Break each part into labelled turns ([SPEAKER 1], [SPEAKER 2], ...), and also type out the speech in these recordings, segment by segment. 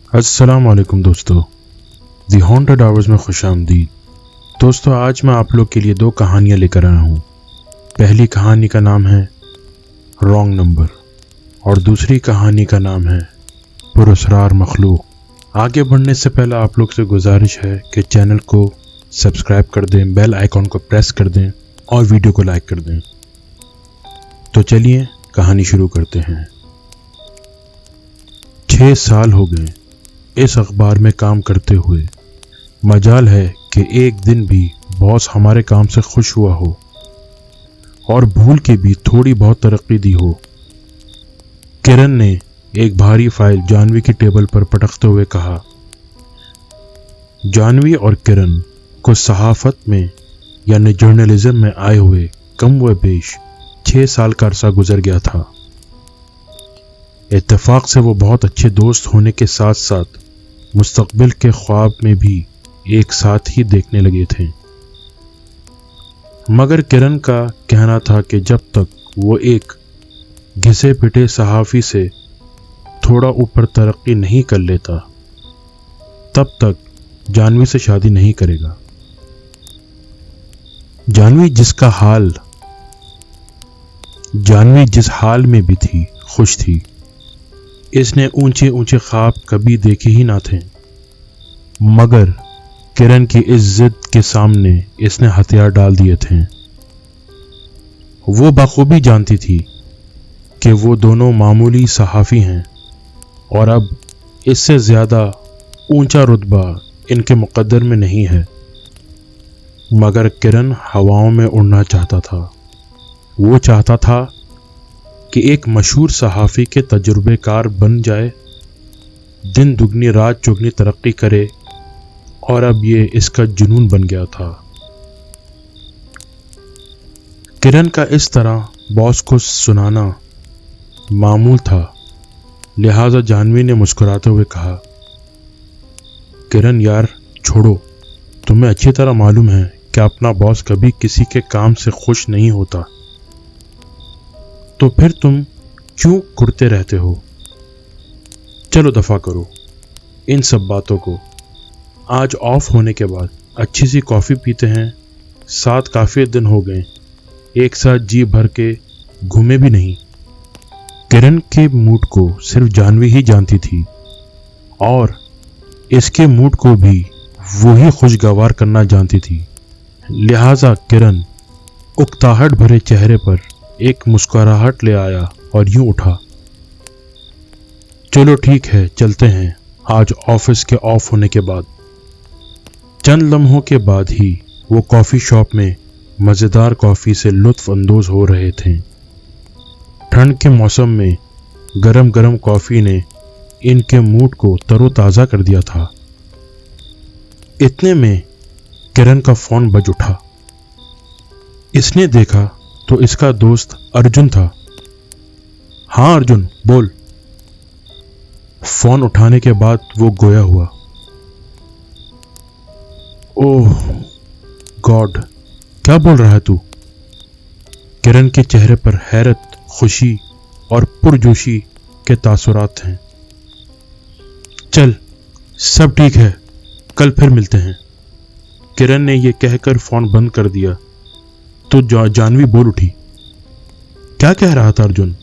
[SPEAKER 1] अस्सलामुअलैकुम दोस्तों, दी haunted hours में खुशामदीद। दोस्तों, आज मैं आप लोग के लिए दो कहानियाँ लेकर आया हूँ। पहली कहानी का नाम है रॉन्ग नंबर और दूसरी कहानी का नाम है पुरस्कार मखलूक। आगे बढ़ने से पहले आप लोग से गुजारिश है कि चैनल को सब्सक्राइब कर दें, बेल आइकॉन को प्रेस कर दें और वीडियो को लाइक कर दें। तो चलिए कहानी शुरू करते हैं। 6 साल हो गए इस अखबार में काम करते हुए। मजाल है कि एक दिन भी बॉस हमारे काम से खुश हुआ हो और भूल के भी थोड़ी बहुत तरक्की दी हो। किरण ने एक भारी फाइल जानवी की टेबल पर पटकते हुए कहा। जानवी और किरण को सहाफत में यानी जर्नलिज्म में आए हुए कम व बेश 6 साल का अरसा गुजर गया था। इत्तेफाक से वो बहुत अच्छे दोस्त होने के साथ साथ मुस्तकबिल के ख्वाब में भी एक साथ ही देखने लगे थे। मगर किरण का कहना था कि जब तक वो एक घिसे पिटे सहाफ़ी से थोड़ा ऊपर तरक्की नहीं कर लेता तब तक जानवी से शादी नहीं करेगा। जानवी जिस हाल में भी थी खुश थी। इसने ऊंचे ऊंचे ख्वाब कभी देखे ही ना थे, मगर किरण की इस जिद के सामने इसने हथियार डाल दिए थे। वो बखूबी जानती थी कि वो दोनों मामूली सहाफ़ी हैं और अब इससे ज़्यादा ऊंचा रुतबा इनके मुक़द्दर में नहीं है। मगर किरण हवाओं में उड़ना चाहता था। वो चाहता था कि एक मशहूर सहाफ़ी के तजुर्बेकार बन जाए, दिन दुगनी रात चौगनी तरक्की करे, और अब ये इसका जुनून बन गया था। किरण का इस तरह बॉस को सुनाना मामूल था, लिहाजा जानवी ने मुस्कुराते हुए कहा, किरण यार छोड़ो, तुम्हें अच्छी तरह मालूम है कि अपना बॉस कभी किसी के काम से खुश नहीं होता, तो फिर तुम क्यों कुड़ते रहते हो। चलो दफा करो इन सब बातों को। आज ऑफ होने के बाद अच्छी सी कॉफ़ी पीते हैं। साथ काफ़ी दिन हो गए एक साथ जी भर के घूमे भी नहीं। किरण के मूड को सिर्फ जानवी ही जानती थी और इसके मूड को भी वो ही खुशगवार करना जानती थी। लिहाजा किरण उकताहट भरे चेहरे पर एक मुस्कुराहट ले आया और यूं उठा। चलो ठीक है, चलते हैं आज ऑफिस के ऑफ होने के बाद। चंद लम्हों के बाद ही वो कॉफ़ी शॉप में मज़ेदार कॉफ़ी से लुत्फ़ अंदोज़ हो रहे थे। ठंड के मौसम में गरम गरम कॉफ़ी ने इनके मूड को तरोताज़ा कर दिया था। इतने में किरण का फ़ोन बज उठा। इसने देखा तो इसका दोस्त अर्जुन था। हाँ अर्जुन बोल। फोन उठाने के बाद वो गोया हुआ। ओह गॉड, क्या बोल रहा है तू। किरण के चेहरे पर हैरत, खुशी और पुरजोशी के तासुरात हैं। चल सब ठीक है, कल फिर मिलते हैं। किरण ने यह कहकर फोन बंद कर दिया तो जानवी बोल उठी। क्या कह रहा था अर्जुन।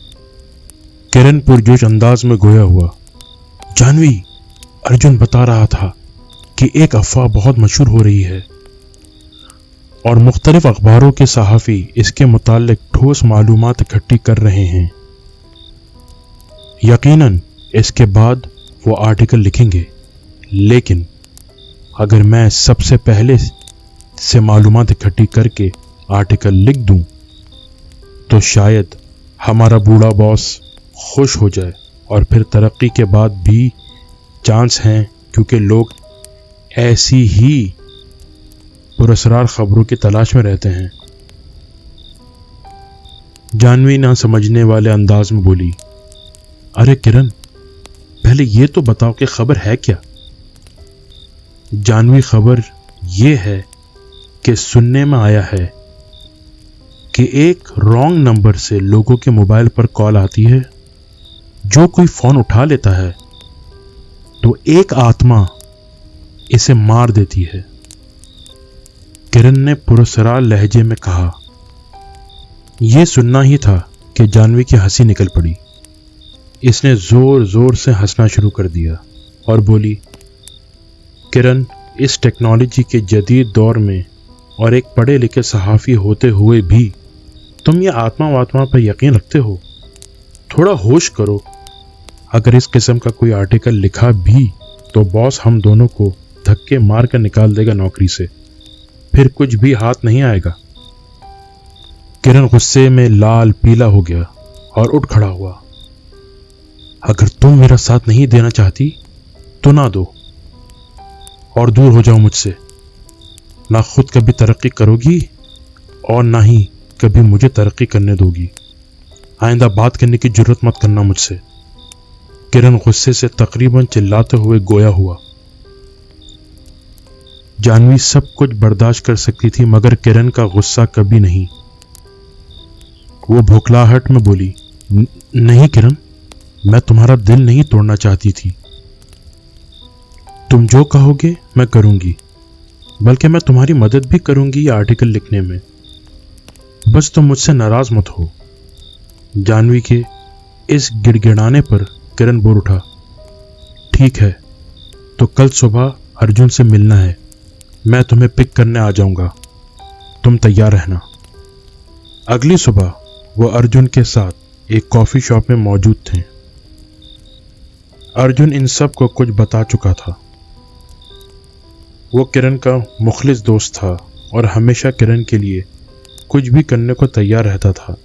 [SPEAKER 1] किरण पुरजोश अंदाज में गोया हुआ। जानवी, अर्जुन बता रहा था कि एक अफवाह बहुत मशहूर हो रही है और मुख्तलिफ अखबारों के सहाफ़ी इसके मुताल्लिक ठोस मालूमात इकट्ठी कर रहे हैं। यकीनन इसके बाद वो आर्टिकल लिखेंगे, लेकिन अगर मैं सबसे पहले से मालूमात इकट्ठी करके आर्टिकल लिख दूं तो शायद हमारा बूढ़ा बॉस खुश हो जाए और फिर तरक्की के बाद भी चांस हैं, क्योंकि लोग ऐसी ही पुरस्कार खबरों की तलाश में रहते हैं। जानवी ना समझने वाले अंदाज में बोली, अरे किरण, पहले ये तो बताओ कि खबर है क्या। जानवी, खबर ये है कि सुनने में आया है कि एक रॉन्ग नंबर से लोगों के मोबाइल पर कॉल आती है। जो कोई फोन उठा लेता है तो एक आत्मा इसे मार देती है। किरण ने पुरस्कार लहजे में कहा। यह सुनना ही था कि जानवी की हंसी निकल पड़ी। इसने जोर जोर से हंसना शुरू कर दिया और बोली, किरण, इस टेक्नोलॉजी के जदीद दौर में और एक पढ़े लिखे सहाफ़ी होते हुए भी तुम ये आत्मा वात्मा पर यकीन रखते हो? थोड़ा होश करो। अगर इस किस्म का कोई आर्टिकल लिखा भी तो बॉस हम दोनों को धक्के मार कर निकाल देगा नौकरी से, फिर कुछ भी हाथ नहीं आएगा। किरण गुस्से में लाल पीला हो गया और उठ खड़ा हुआ। अगर तुम मेरा साथ नहीं देना चाहती तो ना दो और दूर हो जाओ मुझसे। ना खुद कभी तरक्की करोगी और ना ही कभी मुझे तरक्की करने दोगी। आइंदा बात करने की जरूरत मत करना मुझसे। किरण गुस्से से तकरीबन चिल्लाते हुए गोया हुआ। जानवी सब कुछ बर्दाश्त कर सकती थी मगर किरण का गुस्सा कभी नहीं। वो भोखलाहट में बोली, नहीं किरण, मैं तुम्हारा दिल नहीं तोड़ना चाहती थी। तुम जो कहोगे मैं करूंगी, बल्कि मैं तुम्हारी मदद भी करूंगी ये आर्टिकल लिखने में। बस तुम मुझसे नाराज मत हो। जानवी के इस गिड़गिड़ाने पर किरण बोल उठा, ठीक है, तो कल सुबह अर्जुन से मिलना है। मैं तुम्हें पिक करने आ जाऊंगा, तुम तैयार रहना। अगली सुबह वो अर्जुन के साथ एक कॉफी शॉप में मौजूद थे। अर्जुन इन सब को कुछ बता चुका था। वो किरण का मुखलिस दोस्त था और हमेशा किरण के लिए कुछ भी करने को तैयार रहता था।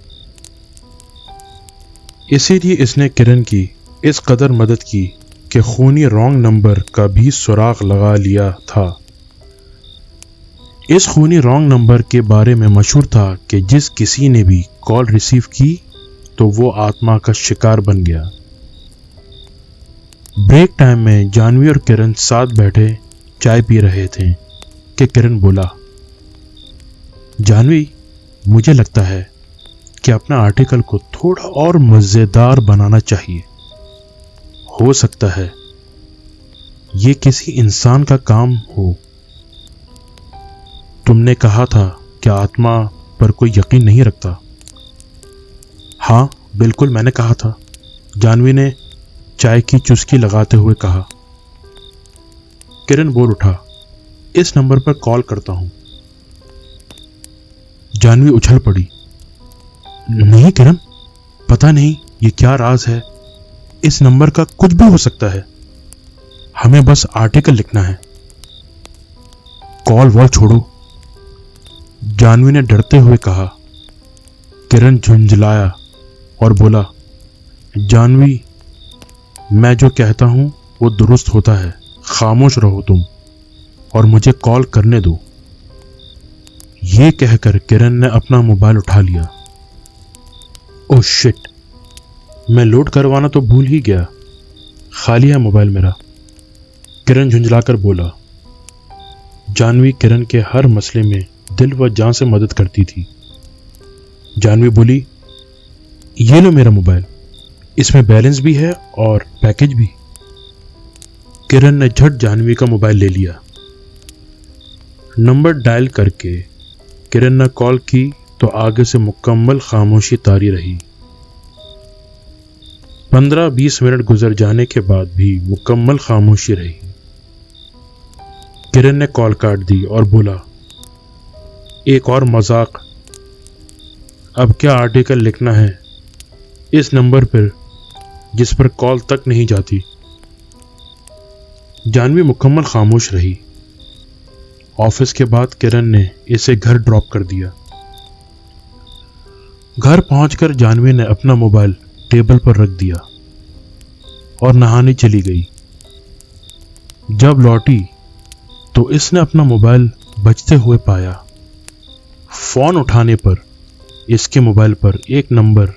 [SPEAKER 1] इसीलिए इसने किरण की इस कदर मदद की कि खूनी रॉन्ग नंबर का भी सुराग लगा लिया था। इस खूनी रॉन्ग नंबर के बारे में मशहूर था कि जिस किसी ने भी कॉल रिसीव की तो वो आत्मा का शिकार बन गया। ब्रेक टाइम में जानवी और किरण साथ बैठे चाय पी रहे थे कि किरण बोला, जानवी, मुझे लगता है कि अपना आर्टिकल को थोड़ा और मजेदार बनाना चाहिए। हो सकता है ये किसी इंसान का काम हो। तुमने कहा था कि आत्मा पर कोई यकीन नहीं रखता। हाँ बिल्कुल, मैंने कहा था, जानवी ने चाय की चुस्की लगाते हुए कहा। किरण बोल उठा, इस नंबर पर कॉल करता हूं। जानवी उछल पड़ी, नहीं किरण, पता नहीं ये क्या राज है। इस नंबर का कुछ भी हो सकता है। हमें बस आर्टिकल लिखना है। कॉल वॉल छोड़ो, जानवी ने डरते हुए कहा। किरण झुंझलाया और बोला, जानवी, मैं जो कहता हूं वो दुरुस्त होता है। खामोश रहो तुम और मुझे कॉल करने दो। ये कहकर किरण ने अपना मोबाइल उठा लिया। ओह शिट, मैं लोड करवाना तो भूल ही गया। खाली है मोबाइल मेरा, किरण झुंझलाकर बोला। जानवी किरण के हर मसले में दिल व जान से मदद करती थी। जानवी बोली, ये लो मेरा मोबाइल, इसमें बैलेंस भी है और पैकेज भी। किरण ने झट जानवी का मोबाइल ले लिया। नंबर डायल करके किरण ने कॉल की तो आगे से मुकम्मल खामोशी तारी रही। 15-20 मिनट गुजर जाने के बाद भी मुकम्मल खामोशी रही। किरण ने कॉल काट दी और बोला, एक और मजाक। अब क्या आर्टिकल लिखना है इस नंबर पर जिस पर कॉल तक नहीं जाती। जानवी मुकम्मल खामोश रही। ऑफिस के बाद किरण ने इसे घर ड्रॉप कर दिया। घर पहुंचकर जानवी ने अपना मोबाइल टेबल पर रख दिया और नहाने चली गई। जब लौटी तो इसने अपना मोबाइल बजते हुए पाया। फोन उठाने पर इसके मोबाइल पर एक नंबर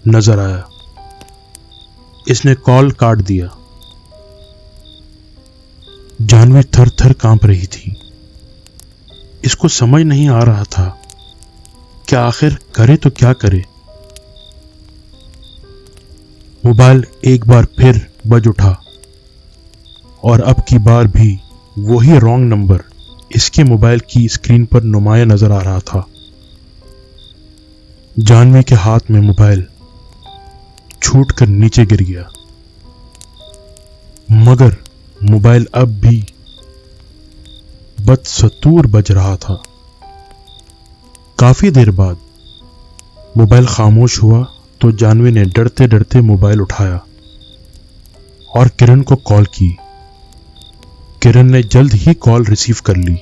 [SPEAKER 1] नजर आया। इसने कॉल काट दिया। जानवी थर थर कांप रही थी। इसको समझ नहीं आ रहा था कि आखिर करे तो क्या करे। मोबाइल एक बार फिर बज उठा। और अब की बार भी वही रॉन्ग नंबर इसके मोबाइल की स्क्रीन पर नुमाया नजर आ रहा था। जानवी के हाथ में मोबाइल छूटकर नीचे गिर गया, मगर मोबाइल अब भी बदस्तूर बज रहा था। काफी देर बाद मोबाइल खामोश हुआ तो जानवी ने डरते डरते मोबाइल उठाया और किरण को कॉल की। किरण ने जल्द ही कॉल रिसीव कर ली।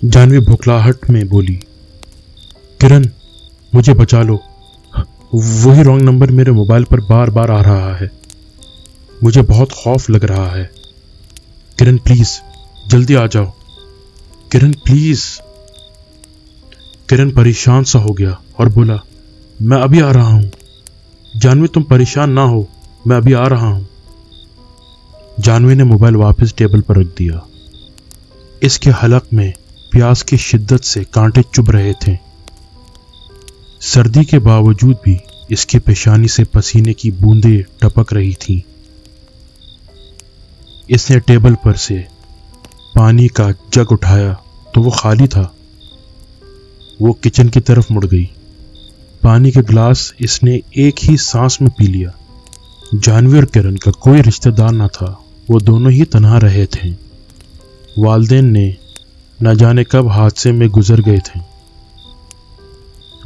[SPEAKER 1] जानवी भुखलाहट में बोली, किरण मुझे बचा लो, वही रॉन्ग नंबर मेरे मोबाइल पर बार बार आ रहा है, मुझे बहुत खौफ लग रहा है। किरण प्लीज जल्दी आ जाओ, किरण प्लीज। किरण परेशान सा हो गया और बोला, मैं अभी आ रहा हूं। जानवी तुम परेशान ना हो, मैं अभी आ रहा हूं। जानवी ने मोबाइल वापस टेबल पर रख दिया। इसके हलक में प्यास की शिद्दत से कांटे चुभ रहे थे। सर्दी के बावजूद भी इसकी पेशानी से पसीने की बूंदें टपक रही थीं। इसने टेबल पर से पानी का जग उठाया तो वो खाली था। वो किचन की तरफ मुड़ गई। पानी के गिलास इसने एक ही सांस में पी लिया। जानवी और किरण का कोई रिश्तेदार ना था, वो दोनों ही तन्हा रहे थे। वालिदैन ने न जाने कब हादसे में गुजर गए थे।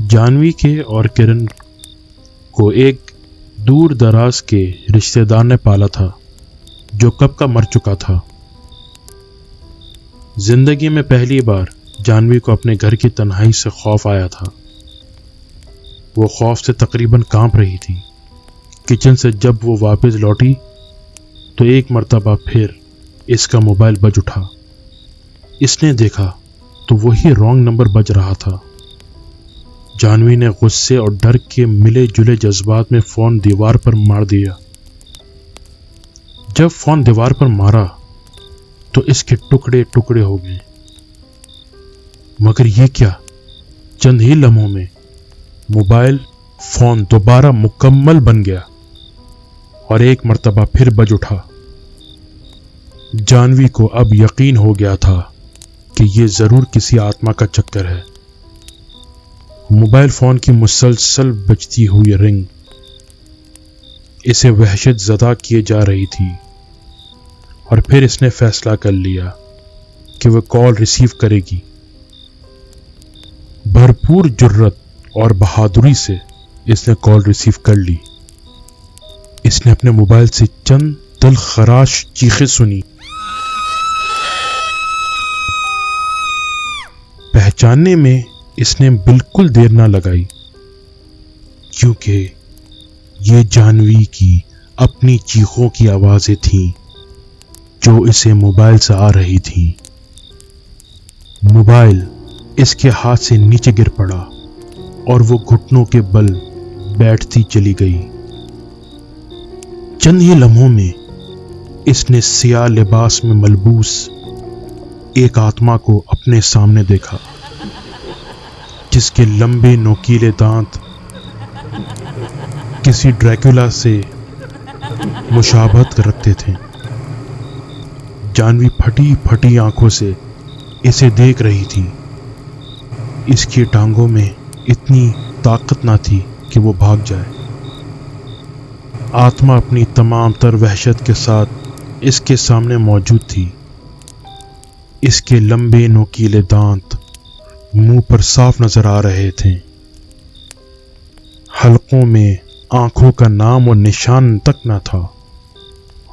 [SPEAKER 1] जानवी के और किरण को एक दूर दराज के रिश्तेदार ने पाला था जो कब का मर चुका था। जिंदगी में पहली बार जानवी को अपने घर की तन्हाई से खौफ आया था। वो खौफ से तकरीबन कांप रही थी। किचन से जब वो वापस लौटी तो एक मर्तबा फिर इसका मोबाइल बज उठा। इसने देखा तो वही रॉन्ग नंबर बज रहा था। जानवी ने गुस्से और डर के मिले जुले जज्बात में फोन दीवार पर मार दिया। जब फोन दीवार पर मारा तो इसके टुकड़े टुकड़े हो गए। मगर ये क्या, चंद ही लम्हों में मोबाइल फोन दोबारा मुकम्मल बन गया और एक मर्तबा फिर बज उठा। जानवी को अब यकीन हो गया था कि यह जरूर किसी आत्मा का चक्कर है। मोबाइल फोन की मुसलसल बजती हुई रिंग इसे वहशत ज़दा किए जा रही थी और फिर इसने फैसला कर लिया कि वह कॉल रिसीव करेगी। भरपूर जुर्रत और बहादुरी से इसने कॉल रिसीव कर ली। इसने अपने मोबाइल से चंद दिल खराश चीखें सुनी। पहचानने में इसने बिल्कुल देर ना लगाई, क्योंकि ये जानवी की अपनी चीखों की आवाजें थीं जो इसे मोबाइल से आ रही थीं। मोबाइल इसके हाथ से नीचे गिर पड़ा और वो घुटनों के बल बैठती चली गई। चंद ही लम्हों में इसने सियाह लिबास में मलबूस एक आत्मा को अपने सामने देखा, जिसके लंबे नोकीले दांत किसी ड्रैकुला से मुशाबहत रखते थे। जानवी फटी फटी आंखों से इसे देख रही थी। इसकी टांगों में इतनी ताकत ना थी कि वो भाग जाए। आत्मा अपनी तमाम तर वहशत के साथ इसके सामने मौजूद थी। इसके लंबे नोकीले दांत मुंह पर साफ नजर आ रहे थे। हलकों में आंखों का नाम और निशान तक न था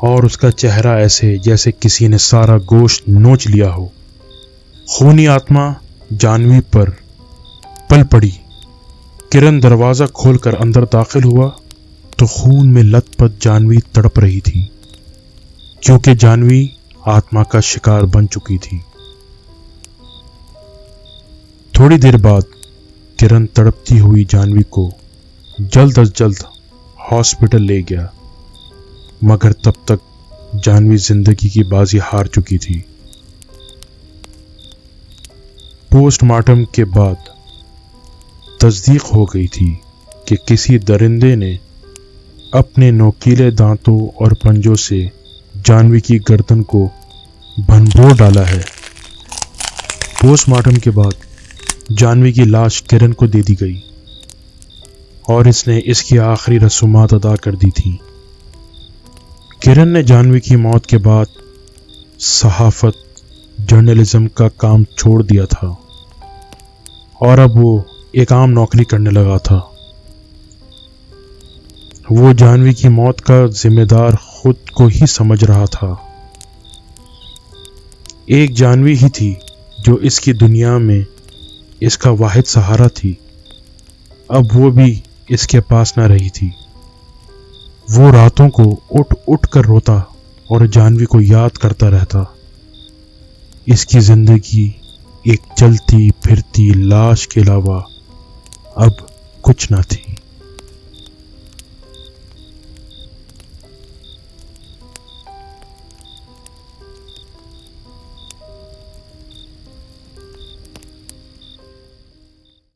[SPEAKER 1] और उसका चेहरा ऐसे जैसे किसी ने सारा गोश्त नोच लिया हो। खूनी आत्मा जानवी पर पल पड़ी। किरण दरवाजा खोलकर अंदर दाखिल हुआ तो खून में लथपथ जानवी तड़प रही थी, क्योंकि जानवी आत्मा का शिकार बन चुकी थी। थोड़ी देर बाद किरण तड़पती हुई जानवी को जल्द अज जल्द हॉस्पिटल ले गया, मगर तब तक जानवी जिंदगी की बाजी हार चुकी थी। पोस्टमार्टम के बाद तस्दीक हो गई थी कि किसी दरिंदे ने अपने नोकीले दांतों और पंजों से जानवी की गर्दन को भंनभोर डाला है। पोस्टमार्टम के बाद जानवी की लाश किरण को दे दी गई और इसने इसकी आखिरी रसूमात अदा कर दी थी। किरण ने जानवी की मौत के बाद सहाफत, जर्नलिज्म का काम छोड़ दिया था और अब वो एक आम नौकरी करने लगा था। वो जानवी की मौत का जिम्मेदार खुद को ही समझ रहा था। एक जानवी ही थी जो इसकी दुनिया में इसका वाहिद सहारा थी। अब वो भी इसके पास ना रही थी। वो रातों को उठ उठ कर रोता और जानवी को याद करता रहता। इसकी जिंदगी एक चलती फिरती लाश के अलावा अब कुछ ना थी।